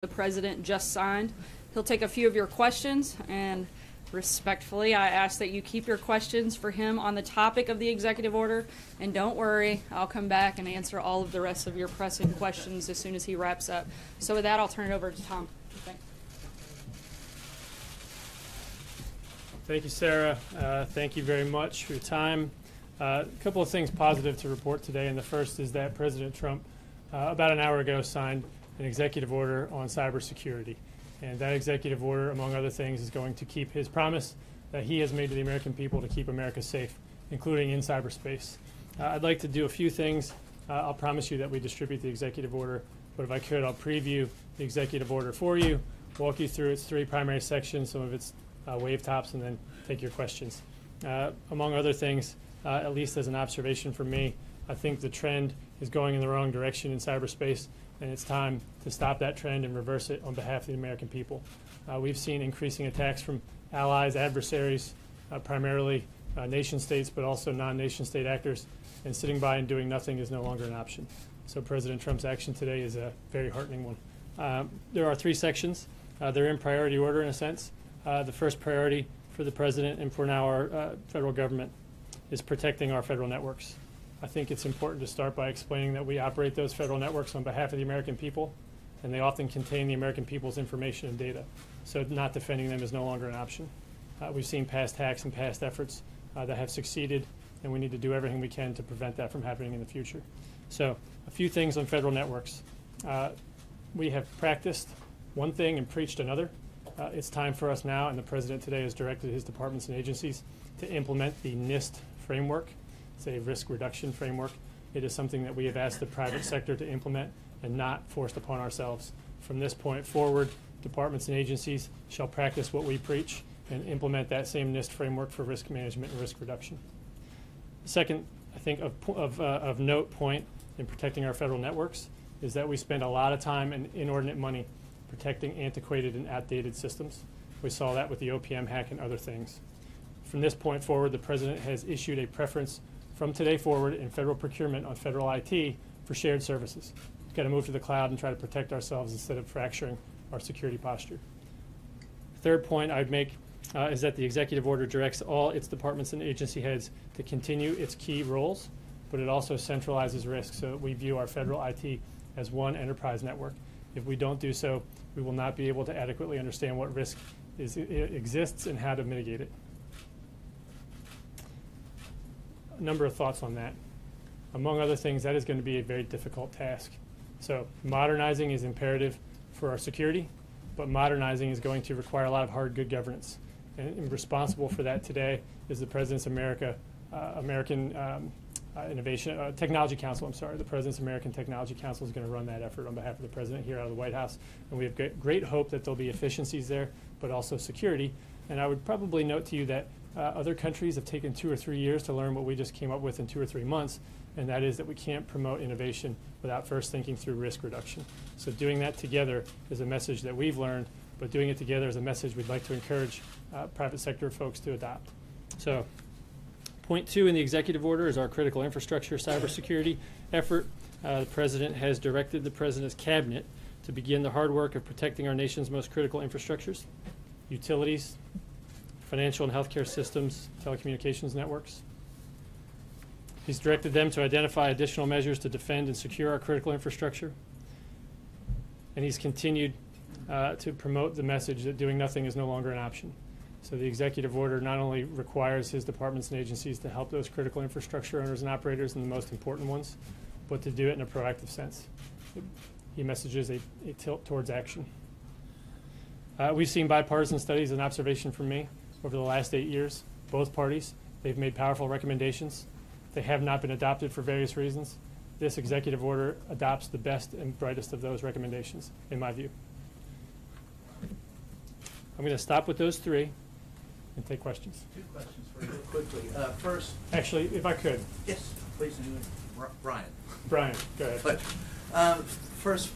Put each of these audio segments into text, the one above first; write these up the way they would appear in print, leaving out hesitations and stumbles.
the president just signed. He'll take a few of your questions, and respectfully, I ask that you keep your questions for him on the topic of the executive order. And don't worry, I'll come back and answer all of the rest of your pressing questions as soon as he wraps up. So with that, I'll turn it over to Tom. Thanks. Thank you, Sarah. Thank you very much for your time. A couple of things positive to report today, and the first is that President Trump, about an hour ago, signed an executive order on cybersecurity. And that executive order, among other things, is going to keep his promise that he has made to the American people to keep America safe, including in cyberspace. I'd like to do a few things. I'll promise you that we distribute the executive order, but if I could, I'll preview the executive order for you, walk you through its three primary sections, some of its wave tops, and then take your questions. Among other things, at least as an observation from me, I think the trend is going in the wrong direction in cyberspace, and it's time to stop that trend and reverse it on behalf of the American people. We've seen increasing attacks from allies, adversaries, primarily nation states, but also non-nation state actors, and sitting by and doing nothing is no longer an option. So President Trump's action today is a very heartening one. There are three sections. They're in priority order in a sense. The first priority for the president and for now our federal government is protecting our federal networks. I think it's important to start by explaining that we operate those federal networks on behalf of the American people, and they often contain the American people's information and data. So not defending them is no longer an option. We've seen past hacks and past efforts that have succeeded, and we need to do everything we can to prevent that from happening in the future. So a few things on federal networks. We have practiced one thing and preached another. It's time for us now, and the president today has directed his departments and agencies to implement the NIST framework. It's a risk reduction framework. It is something that we have asked the private sector to implement and not forced upon ourselves. From this point forward, departments and agencies shall practice what we preach and implement that same NIST framework for risk management and risk reduction. Second, I think of note point in protecting our federal networks is that we spend a lot of time and inordinate money protecting antiquated and outdated systems. We saw that with the OPM hack and other things. From this point forward, the president has issued a preference from today forward in federal procurement on federal IT for shared services. We've got to move to the cloud and try to protect ourselves instead of fracturing our security posture. Third point I'd make is that the executive order directs all its departments and agency heads to continue its key roles, but it also centralizes risk so that we view our federal IT as one enterprise network. If we don't do so, we will not be able to adequately understand what risk exists and how to mitigate it. A number of thoughts on that. Among other things, that is going to be a very difficult task. So modernizing is imperative for our security, but modernizing is going to require a lot of hard, good governance. And responsible for that today is the President's American Technology Council. The President's American Technology Council is going to run that effort on behalf of the President here out of the White House. And we have great hope that there'll be efficiencies there, but also security. And I would probably note to you that other countries have taken 2 or 3 years to learn what we just came up with in 2 or 3 months, and that is that we can't promote innovation without first thinking through risk reduction. So doing that together is a message that we've learned, but doing it together is a message we'd like to encourage private sector folks to adopt. So point 2 in the executive order is our critical infrastructure cybersecurity effort. The President has directed the President's cabinet to begin the hard work of protecting our nation's most critical infrastructures, utilities, financial and healthcare systems, telecommunications networks. He's directed them to identify additional measures to defend and secure our critical infrastructure. And he's continued to promote the message that doing nothing is no longer an option. So the executive order not only requires his departments and agencies to help those critical infrastructure owners and operators and the most important ones, but to do it in a proactive sense. He messages a tilt towards action. We've seen bipartisan studies and observation from me over the last 8 years. Both parties, they've made powerful recommendations. They have not been adopted for various reasons. This executive order adopts the best and brightest of those recommendations, in my view. I'm going to stop with those 3 and take questions. 2 questions for you real quickly. First. Actually, if I could. Yes, please. Brian. Brian, go ahead. First,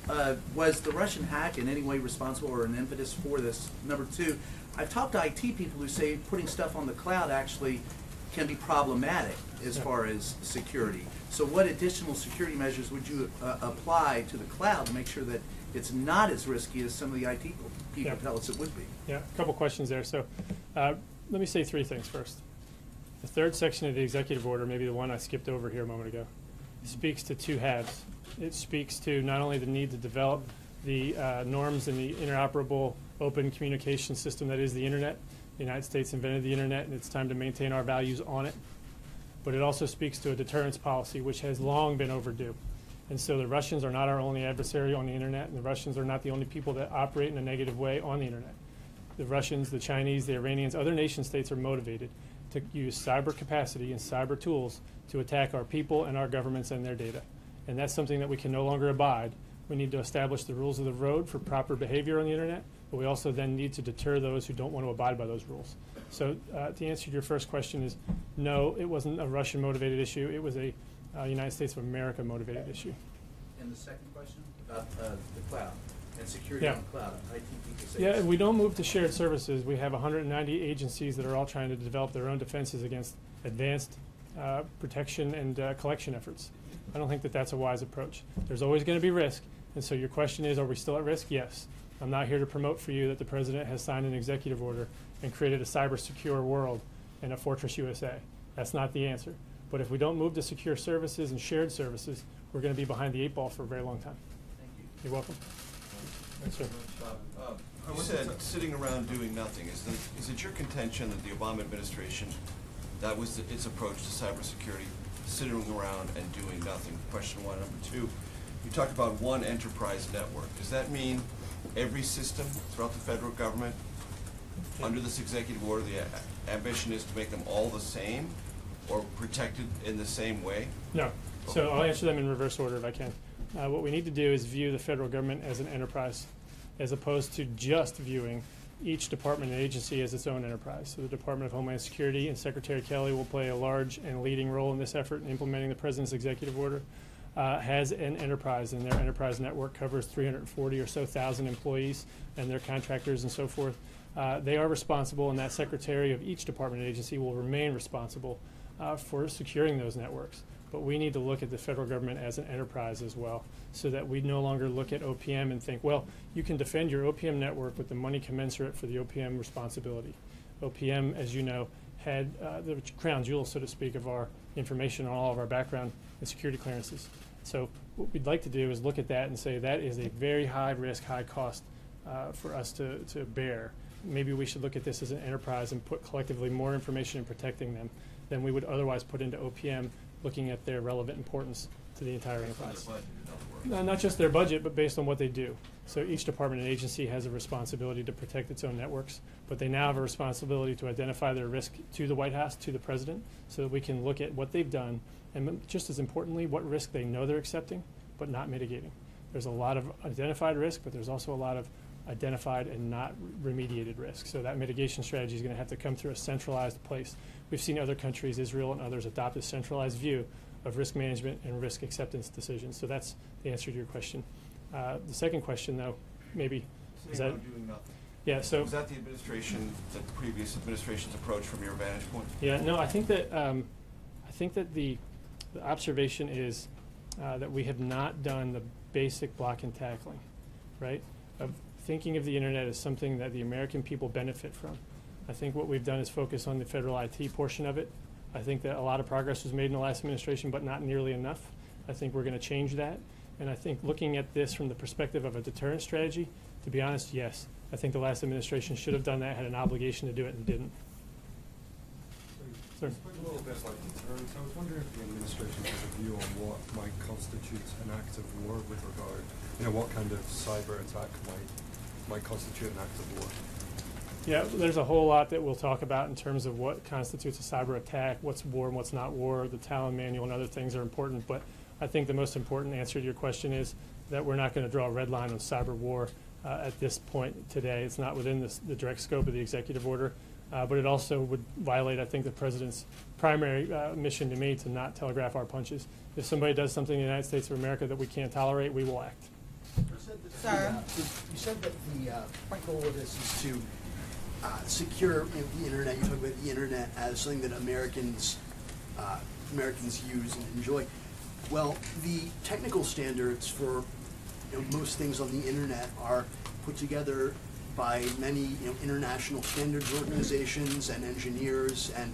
was the Russian hack in any way responsible or an impetus for this? Number 2, I've talked to IT people who say putting stuff on the cloud actually can be problematic as far as security. So what additional security measures would you apply to the cloud to make sure that it's not as risky as some of the IT people Yeah. tell us it would be. Yeah, a couple questions there. So let me say three things first. The third section of the executive order, maybe the one I skipped over here a moment ago, speaks to two halves. It speaks to not only the need to develop the norms in the interoperable open communication system that is the Internet. The United States invented the Internet, and it's time to maintain our values on it. But it also speaks to a deterrence policy, which has long been overdue. And so the Russians are not our only adversary on the Internet, and the Russians are not the only people that operate in a negative way on the Internet. The Russians, the Chinese, the Iranians, other nation states are motivated to use cyber capacity and cyber tools to attack our people and our governments and their data. And that's something that we can no longer abide. We need to establish the rules of the road for proper behavior on the Internet, but we also then need to deter those who don't want to abide by those rules. So to answer your first question is, no, it wasn't a Russian-motivated issue. It was a United States of America-motivated issue. And the second question about the cloud and security on the cloud. IT people say Yeah, if we don't move to shared services, we have 190 agencies that are all trying to develop their own defenses against advanced protection and collection efforts. I don't think that that's a wise approach. There's always going to be risk, and so your question is, are we still at risk? Yes. I'm not here to promote for you that the President has signed an executive order and created a cyber secure world and a Fortress USA. That's not the answer. But if we don't move to secure services and shared services, we're going to be behind the 8 ball for a very long time. Thank you. You're welcome. Yes, sir. You said sitting around doing nothing. Is it your contention that the Obama administration, that was its approach to cybersecurity, sitting around and doing nothing? Question one. Number two, you talked about one enterprise network. Does that mean every system throughout the federal government, under this executive order, the ambition is to make them all the same or protected in the same way? No. So I'll answer them in reverse order if I can. What we need to do is view the federal government as an enterprise, as opposed to just viewing each department and agency as its own enterprise. So the Department of Homeland Security and Secretary Kelly will play a large and leading role in this effort in implementing the President's executive order. Has an enterprise, and their enterprise network covers 340 or so thousand employees and their contractors and so forth. They are responsible, and that secretary of each department and agency will remain responsible for securing those networks. But we need to look at the federal government as an enterprise as well, so that we no longer look at OPM and think, well, you can defend your OPM network with the money commensurate for the OPM responsibility. OPM, as you know, had the crown jewel, so to speak, of our information on all of our background and security clearances. So what we'd like to do is look at that and say that is a very high risk, high cost for us to bear. Maybe we should look at this as an enterprise and put collectively more information in protecting them than we would otherwise put into OPM, looking at their relevant importance to the entire enterprise. No, not just their budget, but based on what they do. So each department and agency has a responsibility to protect its own networks, but they now have a responsibility to identify their risk to the White House, to the President, so that we can look at what they've done, and just as importantly, what risk they know they're accepting, but not mitigating. There's a lot of identified risk, but there's also a lot of identified and not remediated risk. So that mitigation strategy is going to have to come through a centralized place. We've seen other countries, Israel and others, adopt a centralized view of risk management and risk acceptance decisions. So that's the answer to your question. The second question, though, maybe is that doing nothing. Yeah. So was that the previous administration's approach from your vantage point? Yeah. No, I think that the observation is that we have not done the basic block and tackling, right? Of thinking of the internet as something that the American people benefit from. I think what we've done is focus on the federal IT portion of it. I think that a lot of progress was made in the last administration, but not nearly enough. I think we're going to change that. And I think looking at this from the perspective of a deterrence strategy, to be honest, yes. I think the last administration should have done that, had an obligation to do it, and didn't. So you spoke a little bit about deterrence. I was wondering if the administration has a view on what might constitute an act of war with regard, what kind of cyber attack might constitute an act of war. Yeah, there's a whole lot that we'll talk about in terms of what constitutes a cyber attack, what's war and what's not war. The Talon Manual and other things are important, but I think the most important answer to your question is that we're not going to draw a red line on cyber war at this point today. It's not within the direct scope of the executive order, but it also would violate, I think, the President's primary mission to me to not telegraph our punches. If somebody does something in the United States of America that we can't tolerate, we will act. Sir? You said that the point goal of this is to secure the internet. You talk about the internet as something that Americans use and enjoy. Well, the technical standards for most things on the internet are put together by many international standards organizations and engineers and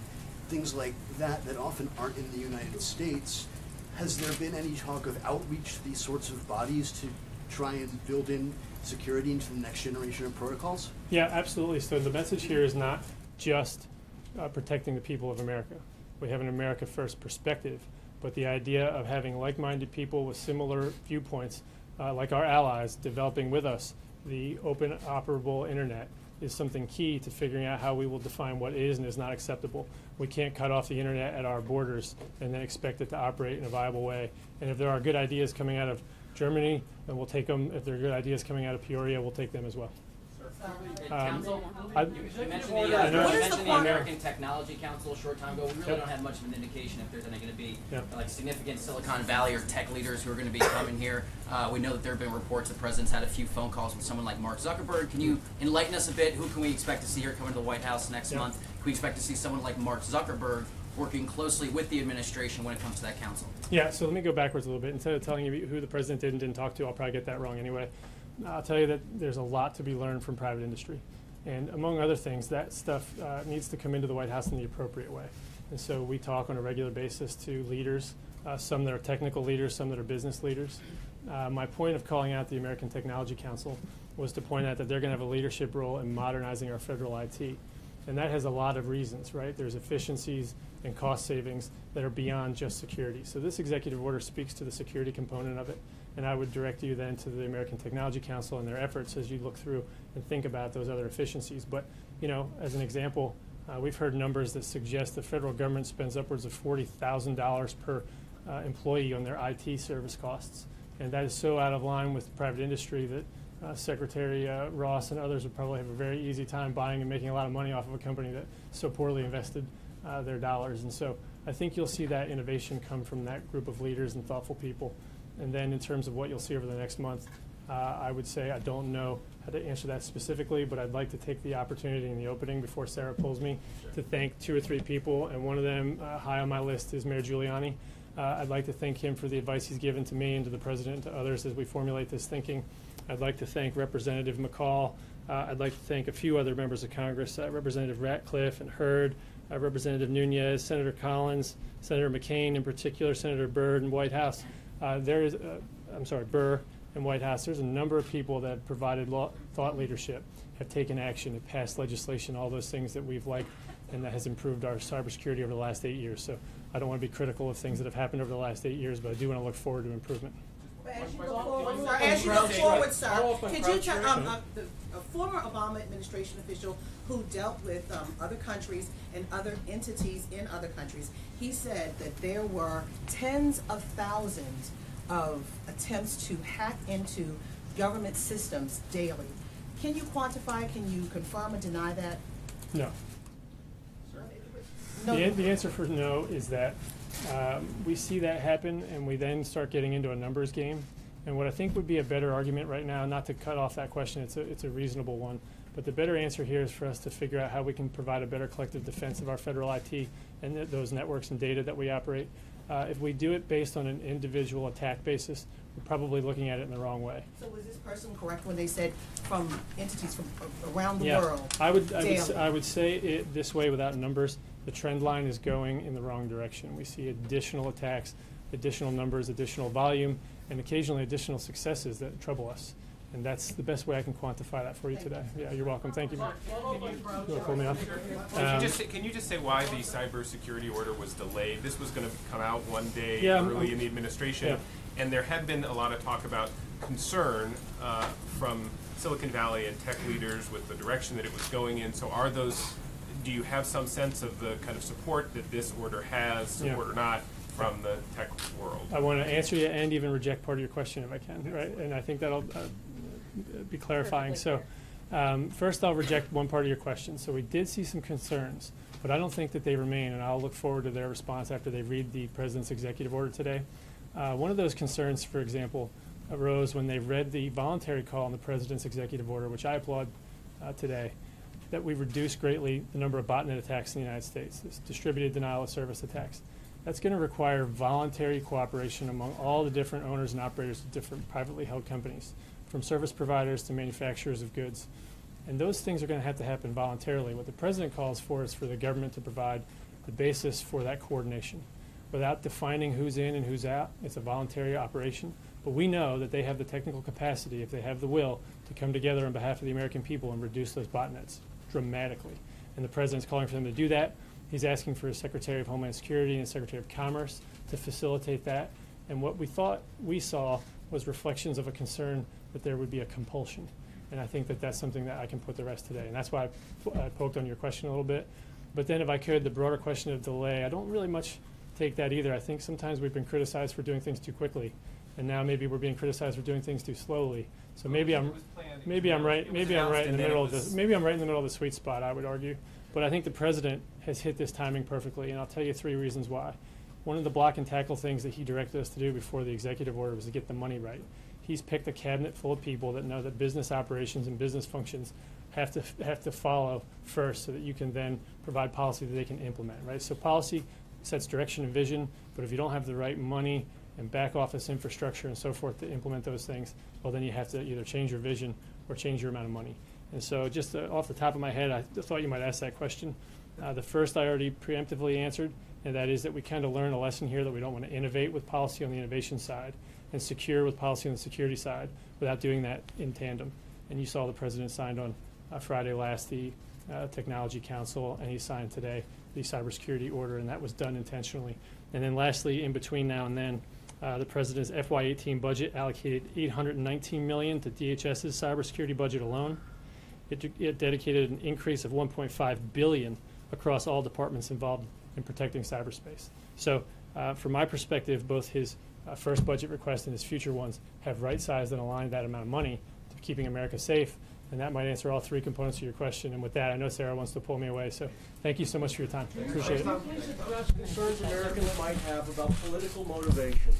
things like that that often aren't in the United States. Has there been any talk of outreach to these sorts of bodies to try and build in security into the next generation of protocols? Yeah, absolutely. So the message here is not just protecting the people of America. We have an America First perspective, but the idea of having like-minded people with similar viewpoints, like our allies, developing with us the open, operable internet is something key to figuring out how we will define what is and is not acceptable. We can't cut off the internet at our borders and then expect it to operate in a viable way. And if there are good ideas coming out of Germany, then we'll take them. If there are good ideas coming out of Peoria, we'll take them as well. Council, I- you mentioned I know. the American Technology Council a short time ago. We really don't have much of an indication if there's any going to be like significant Silicon Valley or tech leaders who are going to be coming here. We know that there have been reports the president's had a few phone calls with someone like Mark Zuckerberg. Can you enlighten us a bit? Who can we expect to see here coming to the White House next month? Can we expect to see someone like Mark Zuckerberg working closely with the administration when it comes to that council? Yeah, so let me go backwards a little bit. Instead of telling you who the president did and didn't talk to, I'll probably get that wrong anyway. I'll tell you that there's a lot to be learned from private industry. And among other things, that stuff needs to come into the White House in the appropriate way. And so we talk on a regular basis to leaders, some that are technical leaders, some that are business leaders. My point of calling out the American Technology Council was to point out that they're going to have a leadership role in modernizing our federal IT. And that has a lot of reasons, right? There's efficiencies and cost savings that are beyond just security. So this executive order speaks to the security component of it. And I would direct you then to the American Technology Council and their efforts as you look through and think about those other efficiencies. But, you know, as an example, we've heard numbers that suggest the federal government spends upwards of $40,000 per employee on their IT service costs. And that is so out of line with private industry that Secretary Ross and others would probably have a very easy time buying and making a lot of money off of a company that so poorly invested their dollars. And so I think you'll see that innovation come from that group of leaders and thoughtful people. And then in terms of what you'll see over the next month, I would say I don't know how to answer that specifically, but I'd like to take the opportunity in the opening before Sarah pulls me to thank 2 or 3 people, and one of them high on my list is Mayor Giuliani. I'd like to thank him for the advice he's given to me and to the president and to others as we formulate this thinking. I'd like to thank Representative McCall. I'd like to thank a few other members of Congress, Representative Ratcliffe and Hurd, Representative Nunez, Senator Collins, Senator McCain in particular, Senator Byrd and White House. Burr and White House. There's a number of people that have provided thought leadership, have taken action, have passed legislation, all those things that we've liked, and that has improved our cybersecurity over the last 8 years. So I don't want to be critical of things that have happened over the last 8 years, but I do want to look forward to improvement. As you look forward, sir, could you tell a former Obama administration official who dealt with other countries and other entities in other countries, he said that there were tens of thousands of attempts to hack into government systems daily. Can you quantify, can you confirm or deny that? No. No. The answer for no is that we see that happen, and we then start getting into a numbers game. And what I think would be a better argument right now, not to cut off that question, it's a reasonable one, but the better answer here is for us to figure out how we can provide a better collective defense of our federal IT and those networks and data that we operate. If we do it based on an individual attack basis, we're probably looking at it in the wrong way. So was this person correct when they said from entities from around the world? I would say it this way without numbers. The trend line is going in the wrong direction. We see additional attacks, additional numbers, additional volume, and occasionally additional successes that trouble us. And that's the best way I can quantify that for you today. Yeah, you're welcome. Thank you. You want to pull me off? Can you just say why the cybersecurity order was delayed? This was going to come out one day early in the administration, and there had been a lot of talk about concern from Silicon Valley and tech leaders with the direction that it was going in. So do you have some sense of the kind of support that this order has, support or not, from the tech world? I want to answer you and even reject part of your question if I can, right? And I think that'll be clarifying. So first I'll reject one part of your question. So we did see some concerns, but I don't think that they remain, and I'll look forward to their response after they read the president's executive order today. One of those concerns, for example, arose when they read the voluntary call in the president's executive order, which I applaud today, that we reduced greatly the number of botnet attacks in the United States, this distributed denial of service attacks. That's going to require voluntary cooperation among all the different owners and operators of different privately held companies, from service providers to manufacturers of goods. And those things are going to have to happen voluntarily. What the president calls for is for the government to provide the basis for that coordination. Without defining who's in and who's out, it's a voluntary operation. But we know that they have the technical capacity, if they have the will, to come together on behalf of the American people and reduce those botnets dramatically. And the president's calling for them to do that. He's asking for his Secretary of Homeland Security and Secretary of Commerce to facilitate that. And what we thought we saw was reflections of a concern that there would be a compulsion. And I think that that's something that I can put to rest today. And that's why I poked on your question a little bit. But then if I could, the broader question of delay, I don't really much take that either. I think sometimes we've been criticized for doing things too quickly. And now maybe we're being criticized for doing things too slowly. So maybe I'm right in the middle of the sweet spot, I would argue. But I think the president has hit this timing perfectly, and I'll tell you 3 reasons why. One of the block and tackle things that he directed us to do before the executive order was to get the money right. He's picked a cabinet full of people that know that business operations and business functions have to follow first, so that you can then provide policy that they can implement, right? So policy sets direction and vision, but if you don't have the right money and back office infrastructure and so forth to implement those things, well, then you have to either change your vision or change your amount of money. And so just off the top of my head, I thought you might ask that question. The first I already preemptively answered, and that is that we kind of learned a lesson here that we don't want to innovate with policy on the innovation side and secure with policy on the security side without doing that in tandem. And you saw the president signed on Friday last the Technology Council, and he signed today the cybersecurity order, and that was done intentionally. And then lastly, in between now and then, the president's FY18 budget allocated $819 million to DHS's cybersecurity budget alone. It dedicated an increase of $1.5 billion across all departments involved in protecting cyberspace. So from my perspective, both his first budget request and his future ones have right-sized and aligned that amount of money to keeping America safe. And that might answer all 3 components of your question. And with that, I know Sarah wants to pull me away. So thank you so much for your time. Appreciate it. Please address concerns Americans might have about political motivations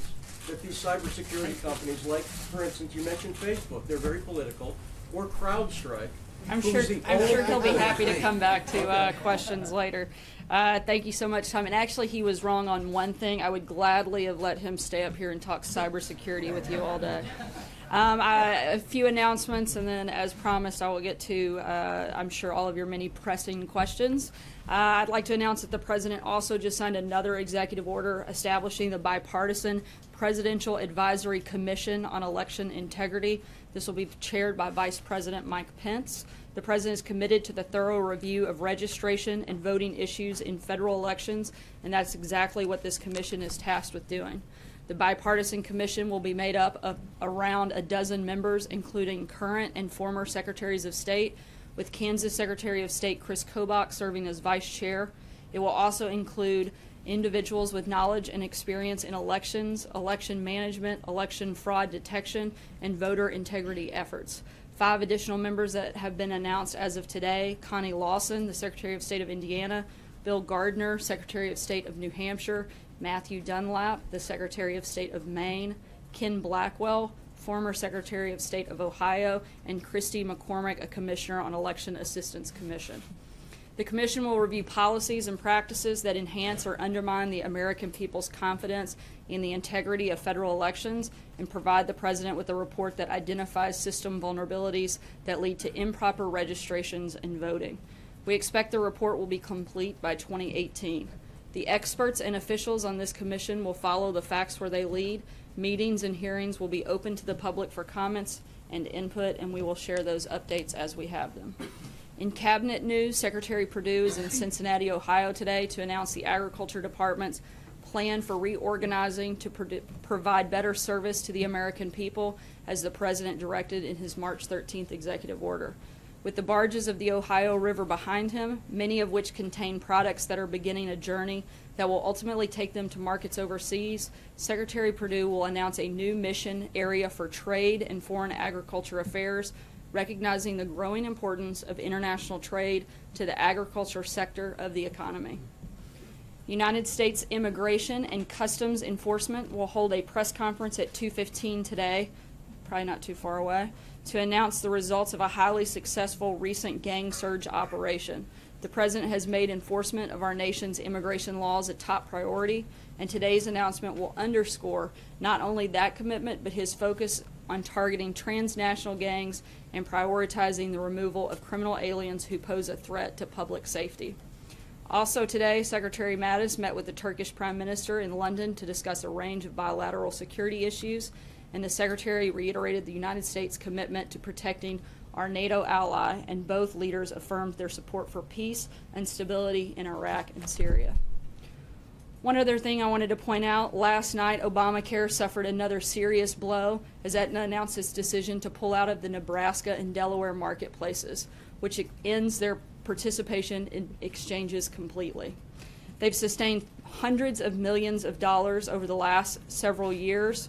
that these cybersecurity companies, like, for instance, you mentioned Facebook, they're very political, or CrowdStrike. I'm sure he'll be happy to come back to questions later. Thank you so much, Tom. And actually, he was wrong on one thing. I would gladly have let him stay up here and talk cybersecurity with you all day. A few announcements, and then, as promised, I will get to, I'm sure, all of your many pressing questions. I'd like to announce that the President also just signed another executive order establishing the bipartisan Presidential Advisory Commission on Election Integrity. This will be chaired by Vice President Mike Pence. The President is committed to the thorough review of registration and voting issues in federal elections, and that's exactly what this commission is tasked with doing. The bipartisan commission will be made up of around a dozen members, including current and former secretaries of state, with Kansas Secretary of State Chris Kobach serving as vice chair. It will also include individuals with knowledge and experience in elections, election management, election fraud detection, and voter integrity efforts. 5 additional members that have been announced as of today: Connie Lawson, the Secretary of State of Indiana; Bill Gardner, Secretary of State of New Hampshire; Matthew Dunlap, the Secretary of State of Maine; Ken Blackwell, former Secretary of State of Ohio; and Christy McCormick, a Commissioner on Election Assistance Commission. The Commission will review policies and practices that enhance or undermine the American people's confidence in the integrity of federal elections and provide the President with a report that identifies system vulnerabilities that lead to improper registrations and voting. We expect the report will be complete by 2018. The experts and officials on this commission will follow the facts where they lead. Meetings and hearings will be open to the public for comments and input, and we will share those updates as we have them. In cabinet news, Secretary Perdue is in Cincinnati, Ohio today to announce the Agriculture Department's plan for reorganizing to provide better service to the American people, as the President directed in his March 13th executive order. With the barges of the Ohio River behind him, many of which contain products that are beginning a journey that will ultimately take them to markets overseas, Secretary Perdue will announce a new mission area for trade and foreign agriculture affairs, recognizing the growing importance of international trade to the agriculture sector of the economy. United States Immigration and Customs Enforcement will hold a press conference at 2:15 today. probably not too far away, to announce the results of a highly successful recent gang surge operation. The President has made enforcement of our nation's immigration laws a top priority, and today's announcement will underscore not only that commitment, but his focus on targeting transnational gangs and prioritizing the removal of criminal aliens who pose a threat to public safety. Also today, Secretary Mattis met with the Turkish Prime Minister in London to discuss a range of bilateral security issues, and the Secretary reiterated the United States' commitment to protecting our NATO ally, and both leaders affirmed their support for peace and stability in Iraq and Syria. One other thing I wanted to point out, last night Obamacare suffered another serious blow as Aetna announced its decision to pull out of the Nebraska and Delaware marketplaces, which ends their participation in exchanges completely. They've sustained hundreds of millions of dollars over the last several years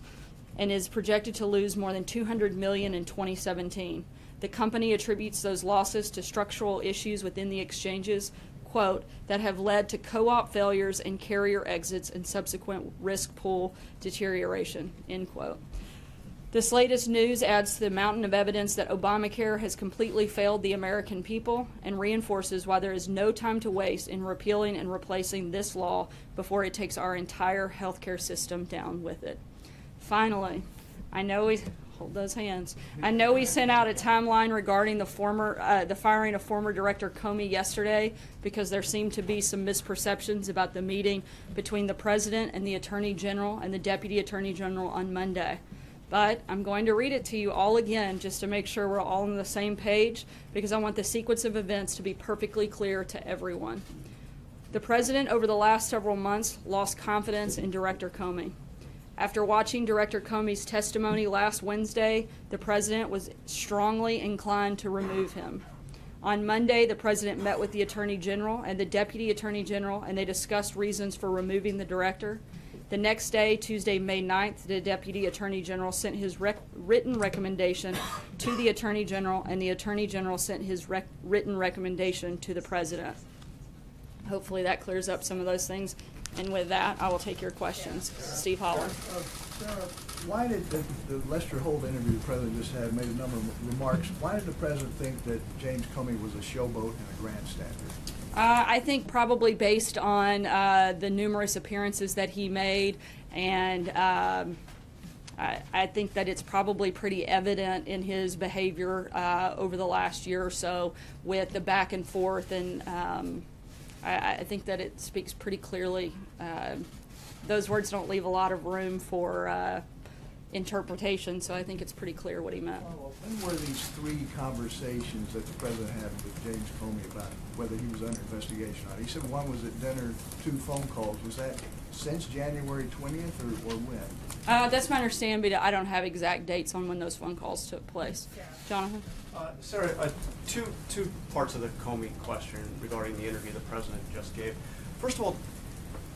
and is projected to lose more than $200 million in 2017. The company attributes those losses to structural issues within the exchanges, quote, that have led to co-op failures and carrier exits and subsequent risk pool deterioration, end quote. This latest news adds to the mountain of evidence that Obamacare has completely failed the American people and reinforces why there is no time to waste in repealing and replacing this law before it takes our entire healthcare system down with it. Finally, I know we sent out a timeline regarding the firing of former Director Comey yesterday because there seemed to be some misperceptions about the meeting between the President and the Attorney General and the Deputy Attorney General on Monday. But I'm going to read it to you all again just to make sure we're all on the same page because I want the sequence of events to be perfectly clear to everyone. The President, over the last several months, lost confidence in Director Comey. After watching Director Comey's testimony last Wednesday, the President was strongly inclined to remove him. On Monday, the President met with the Attorney General and the Deputy Attorney General, and they discussed reasons for removing the Director. The next day, Tuesday, May 9th, the Deputy Attorney General sent his written recommendation to the Attorney General, and the Attorney General sent his written recommendation to the President. Hopefully that clears up some of those things. And with that, I will take your questions. Steve Holler. Sarah, why did the Lester Holt interview the President just had made a number of remarks? Why did the President think that James Comey was a showboat and a grandstander? I think probably based on the numerous appearances that he made, and I think that it's probably pretty evident in his behavior over the last year or so with the back and forth, and I think that it speaks pretty clearly. Those words don't leave a lot of room for interpretation, so I think it's pretty clear what he meant. Well, when were these three conversations that the President had with James Comey about whether he was under investigation or not? He said one was at dinner, 2 phone calls. Was that since January 20th or when? That's my understanding, but I don't have exact dates on when those phone calls took place. Jonathan? Sarah, two parts of the Comey question regarding the interview the President just gave. First of all,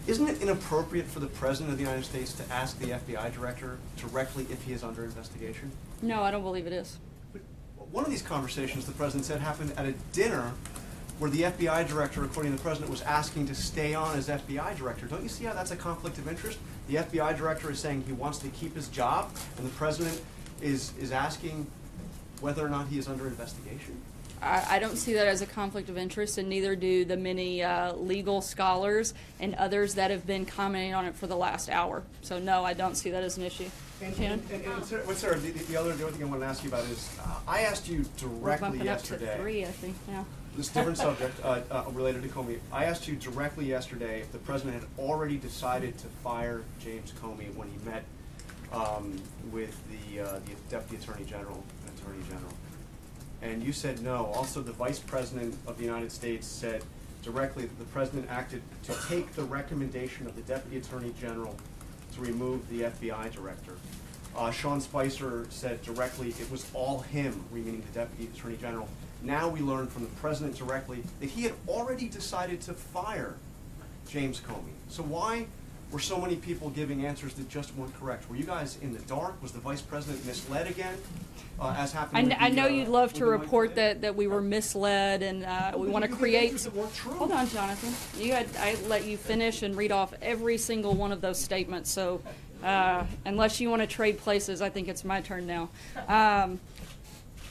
isn't it inappropriate for the President of the United States to ask the FBI Director directly if he is under investigation? No, I don't believe it is. But one of these conversations, the President said, happened at a dinner where the FBI Director, according to the President, was asking to stay on as FBI Director. Don't you see how that's a conflict of interest? The FBI Director is saying he wants to keep his job, and the President is asking whether or not he is under investigation? I don't see that as a conflict of interest, and neither do the many legal scholars and others that have been commenting on it for the last hour. So no, I don't see that as an issue. Sarah, the other thing I want to ask you about is, I asked you directly yesterday. Up to 3, I think, yeah. This different subject related to Comey. I asked you directly yesterday if the President had already decided to fire James Comey when he met with the Deputy Attorney General and Attorney General. And you said no. Also, the Vice President of the United States said directly that the President acted to take the recommendation of the Deputy Attorney General to remove the FBI Director. Sean Spicer said directly it was all him, meaning the Deputy Attorney General. Now we learn from the President directly that he had already decided to fire James Comey. So why were so many people giving answers that just weren't correct? Were you guys in the dark? Was the Vice President misled again, as happened? I know you'd love to report that we were misled, and we want to create. Hold on, Jonathan. I let you finish and read off every single one of those statements. So Unless you want to trade places, I think it's my turn now.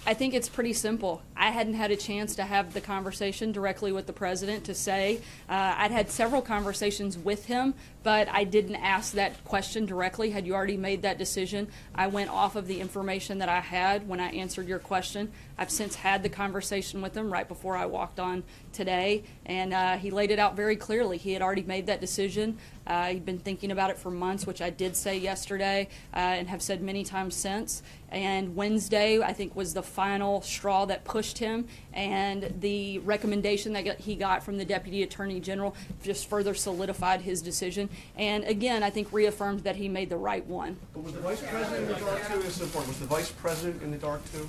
I think it's pretty simple. I hadn't had a chance to have the conversation directly with the president to say. I'd had several conversations with him, but I didn't ask that question directly. Had you already made that decision? I went off of the information that I had when I answered your question. I've since had the conversation with him right before I walked on today, and he laid it out very clearly. He had already made that decision. He'd been thinking about it for months, which I did say yesterday and have said many times since. And Wednesday, I think, was the final straw that pushed him, and the recommendation that he got from the Deputy Attorney General just further solidified his decision. And again, I think reaffirmed that he made the right one. But was the Vice President in the dark too? This is important. Was the Vice President in the dark too?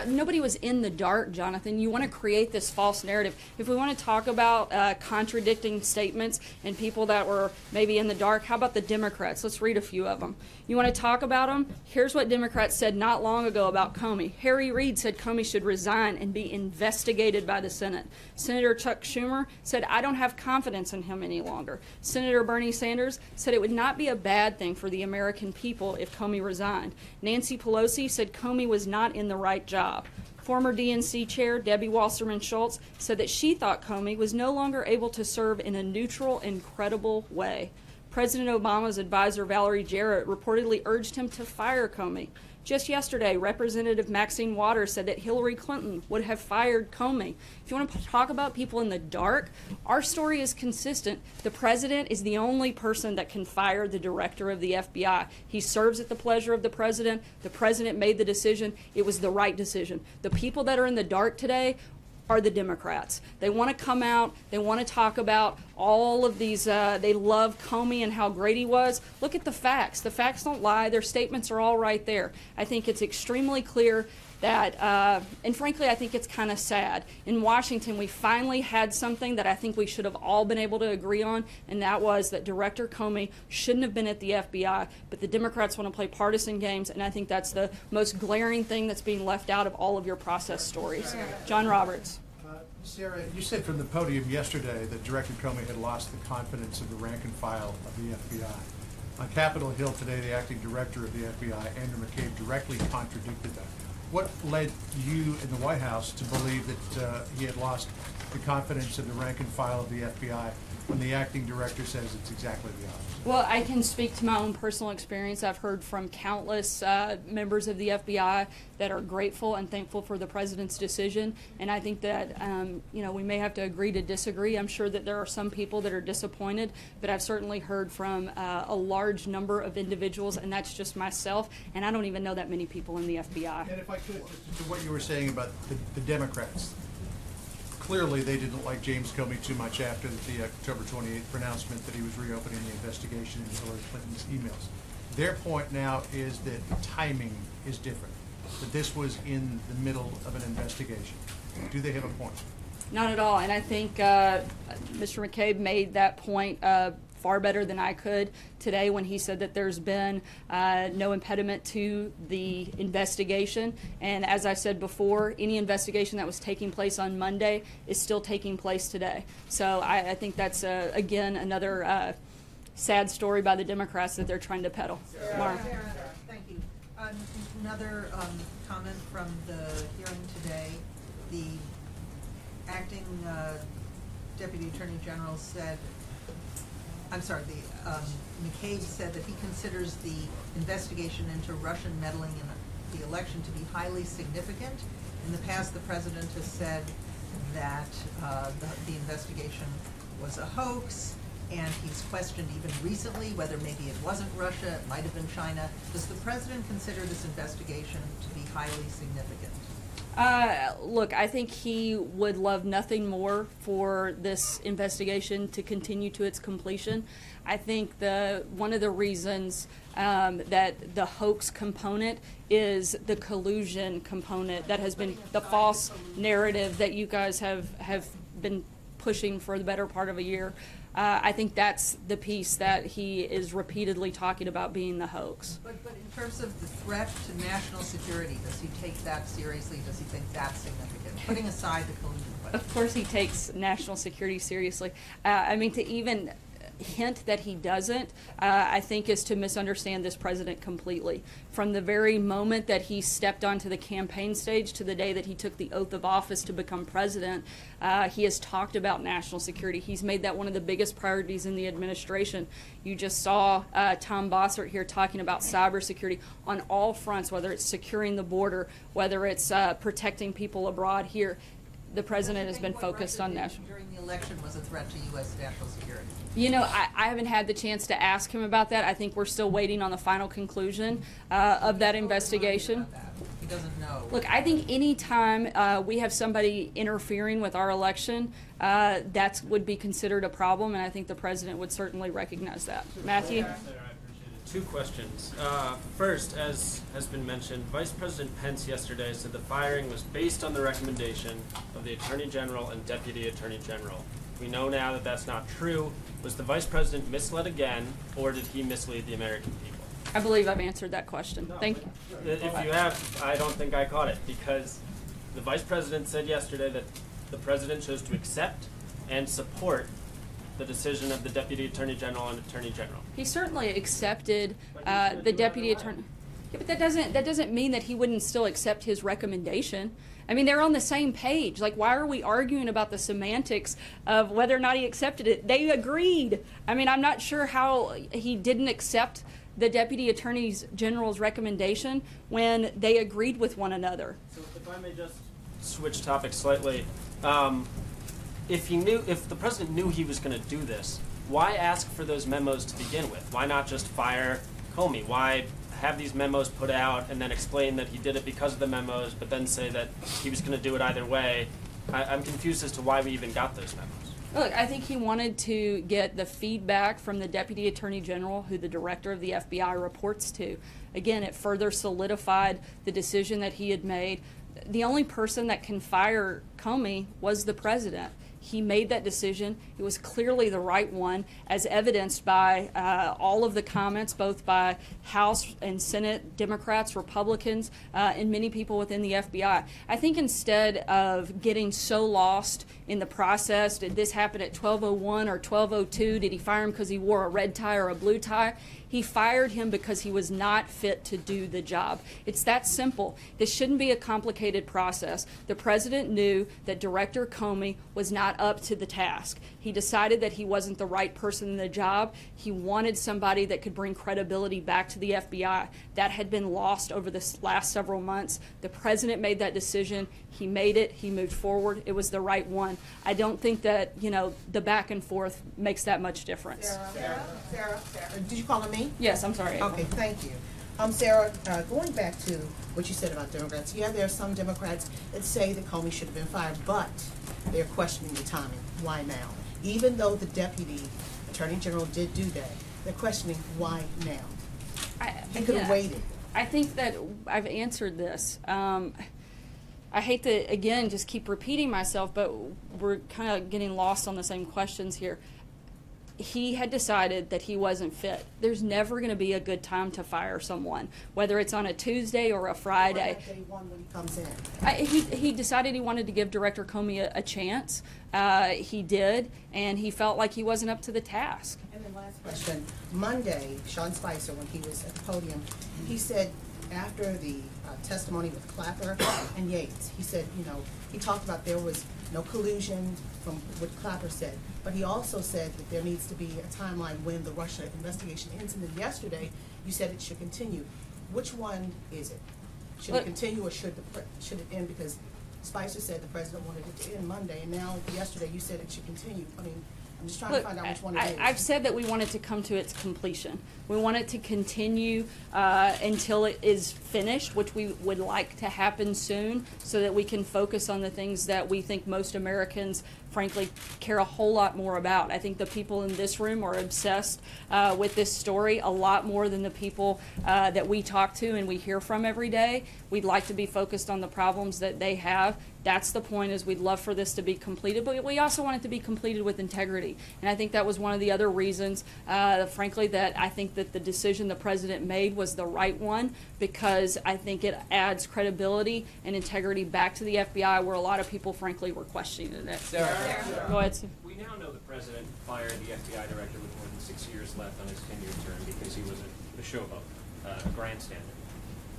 Nobody was in the dark, Jonathan. You want to create this false narrative. If we want to talk about contradicting statements and people that were maybe in the dark, how about the Democrats? Let's read a few of them. You want to talk about them? Here's what Democrats said not long ago about Comey. Harry Reid said Comey should resign and be investigated by the Senate. Senator Chuck Schumer said, I don't have confidence in him any longer. Senator Bernie Sanders said it would not be a bad thing for the American people if Comey resigned. Nancy Pelosi said Comey was not in the right job. Former DNC chair Debbie Wasserman Schultz said that she thought Comey was no longer able to serve in a neutral and credible way. President Obama's advisor Valerie Jarrett reportedly urged him to fire Comey. Just yesterday, Representative Maxine Waters said that Hillary Clinton would have fired Comey. If you want to talk about people in the dark, our story is consistent. The president is the only person that can fire the director of the FBI. He serves at the pleasure of the president. The president made the decision. It was the right decision. The people that are in the dark today are the Democrats. They want to come out, they want to talk about all of these, they love Comey and how great he was. Look at the facts. The facts don't lie. Their statements are all right there. I think it's extremely clear that, and frankly, I think it's kind of sad. In Washington, we finally had something that I think we should have all been able to agree on, and that was that Director Comey shouldn't have been at the FBI, but the Democrats want to play partisan games, and I think that's the most glaring thing that's being left out of all of your process stories. John Roberts. Sarah, you said from the podium yesterday that Director Comey had lost the confidence of the rank and file of the FBI. On Capitol Hill today, the acting director of the FBI, Andrew McCabe, directly contradicted that. What led you in the White House to believe that he had lost the confidence of the rank and file of the FBI when the acting director says it's exactly the opposite? Well, I can speak to my own personal experience. I've heard from countless members of the FBI that are grateful and thankful for the president's decision, and I think that we may have to agree to disagree. I'm sure that there are some people that are disappointed, but I've certainly heard from a large number of individuals, and that's just myself, and I don't even know that many people in the FBI. And if I could, just to what you were saying about the Democrats. Clearly, they didn't like James Comey too much after the October 28th pronouncement that he was reopening the investigation into Hillary Clinton's emails. Their point now is that timing is different, that this was in the middle of an investigation. Do they have a point? Not at all, and I think Mr. McCabe made that point far better than I could today when he said that there's been no impediment to the investigation. And as I said before, any investigation that was taking place on Monday is still taking place today. So I think that's, again, another sad story by the Democrats that they're trying to peddle. Mara. Thank you. Another comment from the hearing today. The acting Deputy Attorney General said, McCabe said that he considers the investigation into Russian meddling in the election to be highly significant. In the past, the president has said that the investigation was a hoax, and he's questioned even recently whether maybe it wasn't Russia, it might have been China. Does the president consider this investigation to be highly significant? Look, I think he would love nothing more for this investigation to continue to its completion. I think one of the reasons that the hoax component is the collusion component that has been the false narrative that you guys have been pushing for the better part of a year. I think that's the piece that he is repeatedly talking about being the hoax. But in terms of the threat to national security, does he take that seriously? Does he think that's significant? Putting aside the collusion question. Of course he takes national security seriously. I mean, to even hint that he doesn't, I think, is to misunderstand this president completely. From the very moment that he stepped onto the campaign stage to the day that he took the oath of office to become president, he has talked about national security. He's made that one of the biggest priorities in the administration. You just saw Tom Bossert here talking about cybersecurity on all fronts, whether it's securing the border, whether it's protecting people abroad here. The president has been focused on national. During the election was a threat to U.S. national security. You know, I haven't had the chance to ask him about that. I think we're still waiting on the final conclusion of that investigation. He doesn't know. Look, I think any time we have somebody interfering with our election, that would be considered a problem, and I think the president would certainly recognize that. Matthew? Two questions. First, as has been mentioned, Vice President Pence yesterday said the firing was based on the recommendation of the Attorney General and Deputy Attorney General. We know now that that's not true. Was the Vice President misled again, or did he mislead the American people? I believe I've answered that question. Thank you. If you have, I don't think I caught it, because the Vice President said yesterday that the President chose to accept and support the decision of the Deputy Attorney General and Attorney General. He certainly accepted the Deputy Attorney. Yeah, but that doesn't mean that he wouldn't still accept his recommendation. I mean, they're on the same page. Like, why are we arguing about the semantics of whether or not he accepted it? They agreed. I mean, I'm not sure how he didn't accept the Deputy Attorney General's recommendation when they agreed with one another. So if I may just switch topics slightly. If the president knew he was going to do this, why ask for those memos to begin with? Why not just fire Comey? Why have these memos put out and then explain that he did it because of the memos, but then say that he was going to do it either way? I'm confused as to why we even got those memos. Look, I think he wanted to get the feedback from the Deputy Attorney General, who the director of the FBI reports to. Again, it further solidified the decision that he had made. The only person that can fire Comey was the president. He made that decision. It was clearly the right one, as evidenced by all of the comments, both by House and Senate Democrats, Republicans, and many people within the FBI. I think instead of getting so lost in the process, did this happen at 12:01 or 12:02? Did he fire him because he wore a red tie or a blue tie? He fired him because he was not fit to do the job. It's that simple. This shouldn't be a complicated process. The president knew that Director Comey was not up to the task. He decided that he wasn't the right person in the job. He wanted somebody that could bring credibility back to the FBI. That had been lost over the last several months. The president made that decision. He made it. He moved forward. It was the right one. I don't think that, the back and forth makes that much difference. Sarah, did you call me? Yes, I'm sorry, April. Okay, thank you. Sarah, going back to what you said about Democrats, there are some Democrats that say that Comey should have been fired, but they're questioning the timing. Why now? Even though the Deputy Attorney General did do that, they're questioning why now. He could have waited. I think that I've answered this. I hate to, again, just keep repeating myself, but we're kind of getting lost on the same questions here. He had decided that he wasn't fit. There's never going to be a good time to fire someone, whether it's on a Tuesday or a Friday. Day one when he comes in. He decided he wanted to give Director Comey a chance. He did, and he felt like he wasn't up to the task. And then last question. Monday, Sean Spicer, when he was at the podium, he said after the testimony with Clapper and Yates, he said, he talked about there was no collusion from what Clapper said, but he also said that there needs to be a timeline when the Russia investigation ends. And then yesterday, you said it should continue. Which one is it? Should it continue or should it end? Because Spicer said the president wanted it to end Monday, and now yesterday you said it should continue. I mean, I'm just trying to find out which one it is. I've said that we want it to come to its completion. We want it to continue until it is finished, which we would like to happen soon, so that we can focus on the things that we think most Americans, frankly, care a whole lot more about. I think the people in this room are obsessed with this story a lot more than the people that we talk to and we hear from every day. We'd like to be focused on the problems that they have. That's the point, is we'd love for this to be completed, but we also want it to be completed with integrity. And I think that was one of the other reasons, frankly, that I think that the decision the president made was the right one, because I think it adds credibility and integrity back to the FBI, where a lot of people, frankly, were questioning it. Sarah. Go ahead, Sue. We now know the president fired the FBI director with more than 6 years left on his 10-year term because he was a showboat, a grandstander.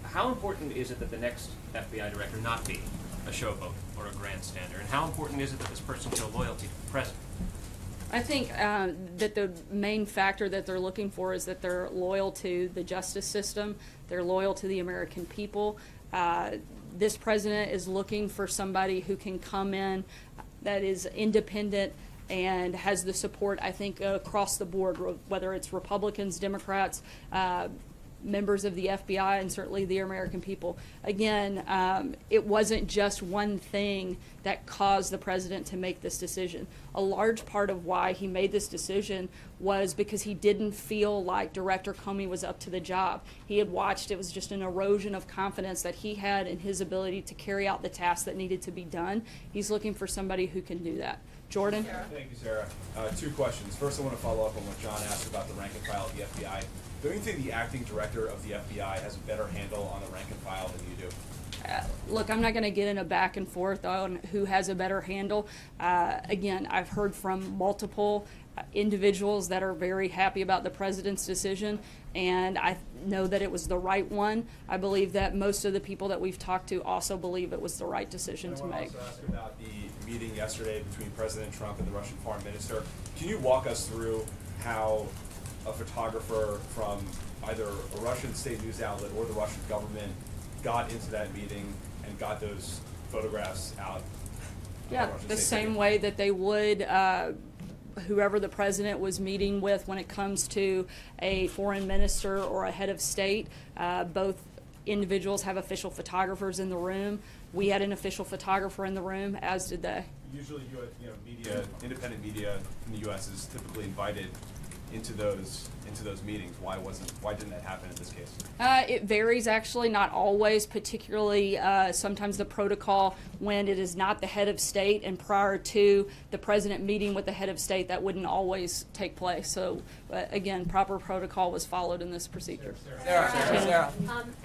How important is it that the next FBI director not be a showboat or a grandstander? And how important is it that this person show loyalty to the president? I think that the main factor that they're looking for is that they're loyal to the justice system, they're loyal to the American people. This president is looking for somebody who can come in that is independent and has the support, I think, across the board, whether it's Republicans, Democrats, members of the FBI, and certainly the American people. Again, it wasn't just one thing that caused the president to make this decision. A large part of why he made this decision was because he didn't feel like Director Comey was up to the job. He had watched, it was just an erosion of confidence that he had in his ability to carry out the tasks that needed to be done. He's looking for somebody who can do that. Jordan? Thank you, Sarah. 2 questions. First, I want to follow up on what John asked about the rank and file of the FBI. Don't you think the acting director of the FBI has a better handle on the rank and file than you do? Look, I'm not going to get in a back and forth on who has a better handle. Again, I've heard from multiple individuals that are very happy about the president's decision, and I know that it was the right one. I believe that most of the people that we've talked to also believe it was the right decision to make. I want to also ask about the meeting yesterday between President Trump and the Russian foreign minister. Can you walk us through how a photographer from either a Russian state news outlet or the Russian government got into that meeting and got those photographs out? Yeah, the same way that they would whoever the president was meeting with when it comes to a foreign minister or a head of state. Both individuals have official photographers in the room. We had an official photographer in the room, as did they. Usually, media, independent media in the U.S. is typically invited into those meetings. Why didn't that happen in this case? It varies, actually, not always, particularly sometimes the protocol when it is not the head of state and prior to the president meeting with the head of state, that wouldn't always take place. So again, proper protocol was followed in this procedure. Sarah.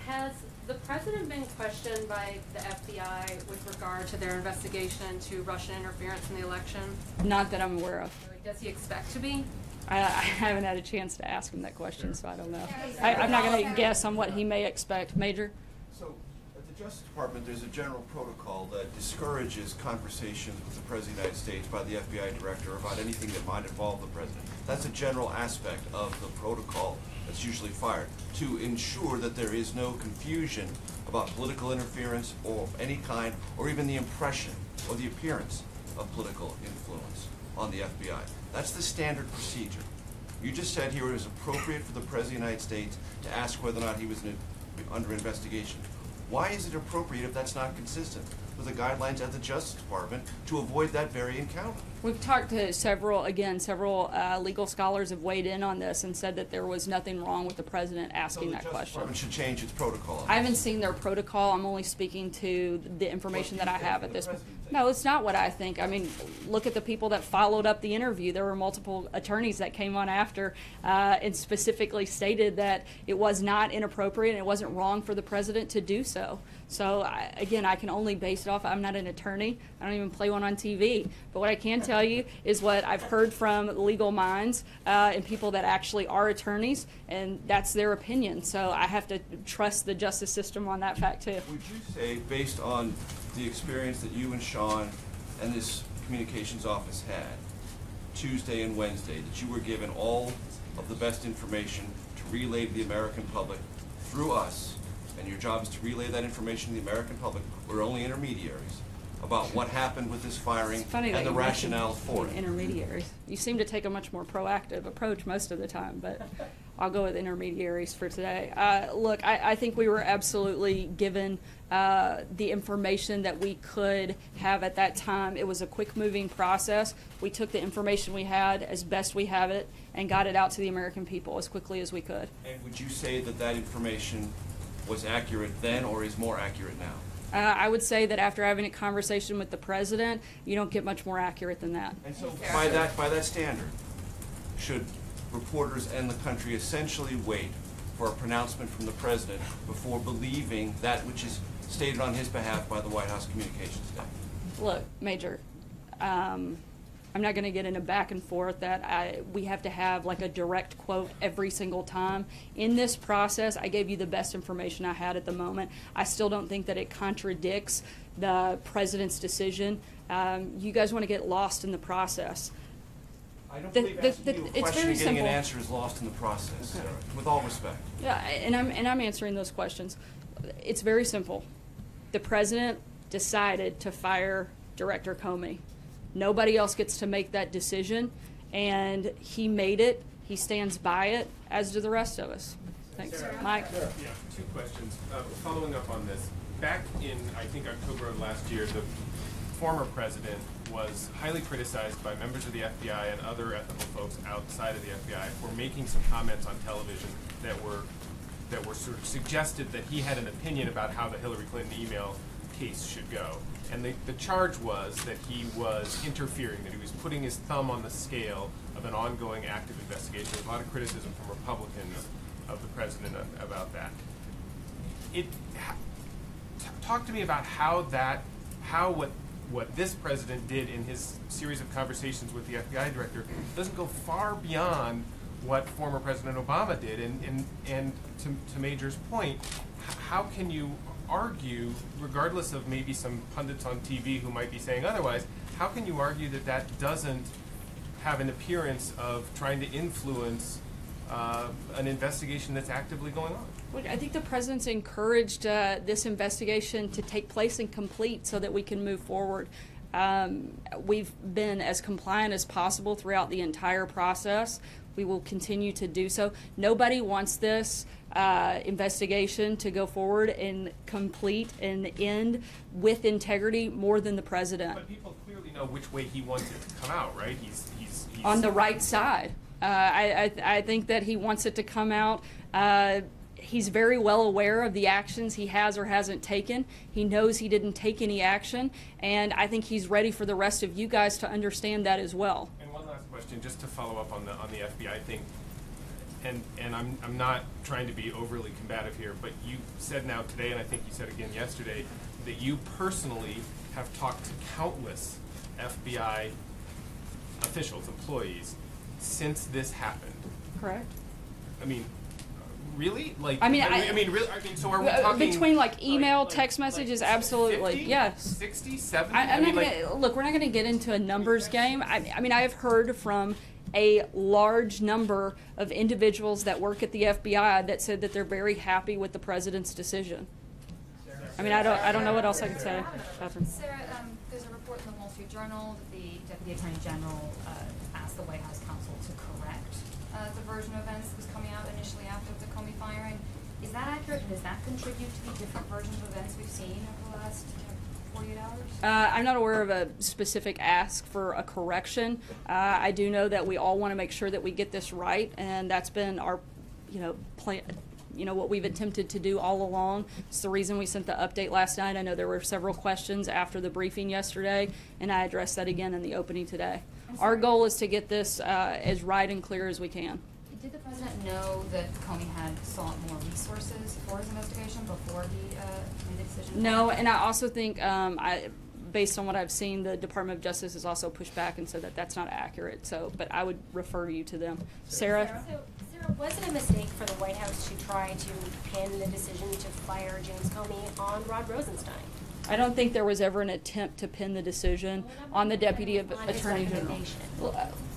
Has the president been questioned by the FBI with regard to their investigation to Russian interference in the election? Not that I'm aware of. Does he expect to be? I haven't had a chance to ask him that question, so I don't know. I'm not going to guess on what he may expect. Major? So, at the Justice Department, there's a general protocol that discourages conversations with the President of the United States by the FBI Director about anything that might involve the President. That's a general aspect of the protocol that's usually fired, to ensure that there is no confusion about political interference or any kind, or even the impression or the appearance of political influence on the FBI. That's the standard procedure. You just said here it was appropriate for the President of the United States to ask whether or not he was under investigation. Why is it appropriate if that's not consistent with the guidelines at the Justice Department to avoid that very encounter? We've talked to several legal scholars have weighed in on this and said that there was nothing wrong with the president asking that question. The Justice Department should change its protocol. I haven't seen their protocol. I'm only speaking to the information that I have at this point. No, it's not what I think. I mean, look at the people that followed up the interview. There were multiple attorneys that came on after and specifically stated that it was not inappropriate and it wasn't wrong for the president to do so. So, again, I can only base it off. I'm not an attorney. I don't even play one on TV. But what I can tell you is what I've heard from legal minds and people that actually are attorneys, and that's their opinion. So I have to trust the justice system on that fact, too. Would you say, based on the experience that you and Sean and this communications office had Tuesday and Wednesday, that you were given all of the best information to relay to the American public through us, and your job is to relay that information to the American public, we're only intermediaries, about what happened with this firing and the rationale for it? Intermediaries. You seem to take a much more proactive approach most of the time, but I'll go with intermediaries for today. Look, I think we were absolutely given the information that we could have at that time. It was a quick-moving process. We took the information we had as best we have it and got it out to the American people as quickly as we could. And would you say that that information was accurate then or is more accurate now? I would say that after having a conversation with the president, you don't get much more accurate than that. And so by that standard, should reporters and the country essentially wait for a pronouncement from the president before believing that which is stated on his behalf by the White House communications staff? Look, Major, I'm not going to get into back and forth that we have to have like a direct quote every single time. In this process, I gave you the best information I had at the moment. I still don't think that it contradicts the president's decision. You guys want to get lost in the process. I don't believe asking you a it's question very and getting simple. an answer is lost in the process, Sarah, with all respect. Yeah, and I'm answering those questions. It's very simple. The president decided to fire Director Comey. Nobody else gets to make that decision, and he made it. He stands by it, as do the rest of us. Thanks. Sarah. Mike? Yeah, 2 questions. Following up on this, back in, I think, October of last year, the former president was highly criticized by members of the FBI and other ethical folks outside of the FBI for making some comments on television that were sort of suggested that he had an opinion about how the Hillary Clinton email case should go. And the charge was that he was interfering, that he was putting his thumb on the scale of an ongoing active investigation. There's a lot of criticism from Republicans of the president about that. Talk to me about what this president did in his series of conversations with the FBI director doesn't go far beyond what former President Obama did. And to Major's point, how can you argue, regardless of maybe some pundits on TV who might be saying otherwise, how can you argue that that doesn't have an appearance of trying to influence an investigation that's actively going on? Look, I think the president's encouraged this investigation to take place and complete so that we can move forward. We've been as compliant as possible throughout the entire process. We will continue to do so. Nobody wants this investigation to go forward and complete and end with integrity more than the president. But people clearly know which way he wants it to come out, right? He's on the right side. I think that he wants it to come out. He's very well aware of the actions he has or hasn't taken. He knows he didn't take any action, and I think he's ready for the rest of you guys to understand that as well. And one last question, just to follow up on the FBI thing, and I'm not trying to be overly combative here, but you said now today, and I think you said again yesterday, that you personally have talked to countless FBI officials, employees, since this happened. Correct. I mean, really? Like, I mean, so are we talking between like email, text messages? Absolutely, 50, yes. 60, 70? I'm not gonna look. We're not going to get into a numbers game. I mean, I have heard from a large number of individuals that work at the FBI that said that they're very happy with the president's decision. I mean, I don't know what else I can say. Catherine. Sarah, there's a report in the Wall Street Journal that the Deputy Attorney General asked the White House counsel to correct the version of events that was coming out initially after the Comey firing. Is that accurate, and does that contribute to the different versions of events we've seen over the last 48 hours? I'm not aware of a specific ask for a correction. I do know that we all want to make sure that we get this right, and that's been our, plan. What we've attempted to do all along. It's the reason we sent the update last night. I know there were several questions after the briefing yesterday, and I addressed that again in the opening today. Our goal is to get this as right and clear as we can. Did the president know that Comey had sought more resources for his investigation before he made the decision? No, and I also think, based on what I've seen, the Department of Justice has also pushed back and said that that's not accurate. So, but I would refer you to them. Sarah? Sarah, was it a mistake for the White House to try to pin the decision to fire James Comey on Rod Rosenstein? I don't think there was ever an attempt to pin the decision on the Deputy Attorney General.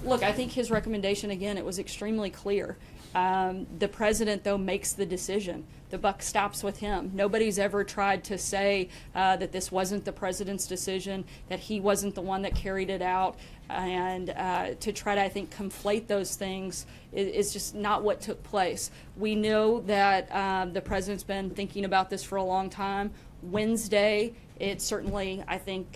Look, I think his recommendation, again, it was extremely clear. The president, though, makes the decision. The buck stops with him. Nobody's ever tried to say that this wasn't the president's decision, that he wasn't the one that carried it out, and to try to, I think, conflate those things is just not what took place. We know that the president's been thinking about this for a long time. Wednesday, it certainly, I think,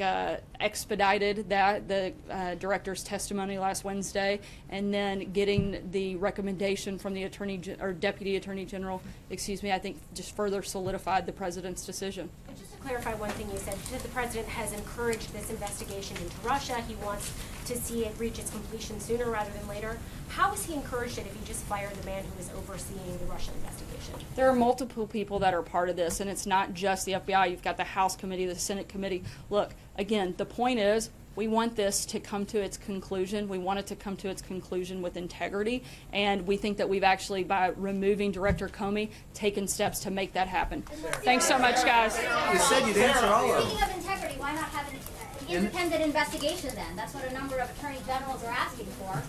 expedited the director's testimony last Wednesday, and then getting the recommendation from the Deputy Attorney General, I think just further solidified the president's decision. Just a clarify one thing you said. You said the president has encouraged this investigation into Russia. He wants to see it reach its completion sooner rather than later. How has he encouraged it if he just fired the man who was overseeing the Russian investigation? There are multiple people that are part of this, and it's not just the FBI. You've got the House committee, the Senate committee. Look, again, the point is, we want this to come to its conclusion. We want it to come to its conclusion with integrity, and we think that we've actually, by removing Director Comey, taken steps to make that happen. Thanks so much, guys. You said you'd answer all of them. Speaking of integrity, why not have an independent investigation then? That's what a number of attorney generals are asking for.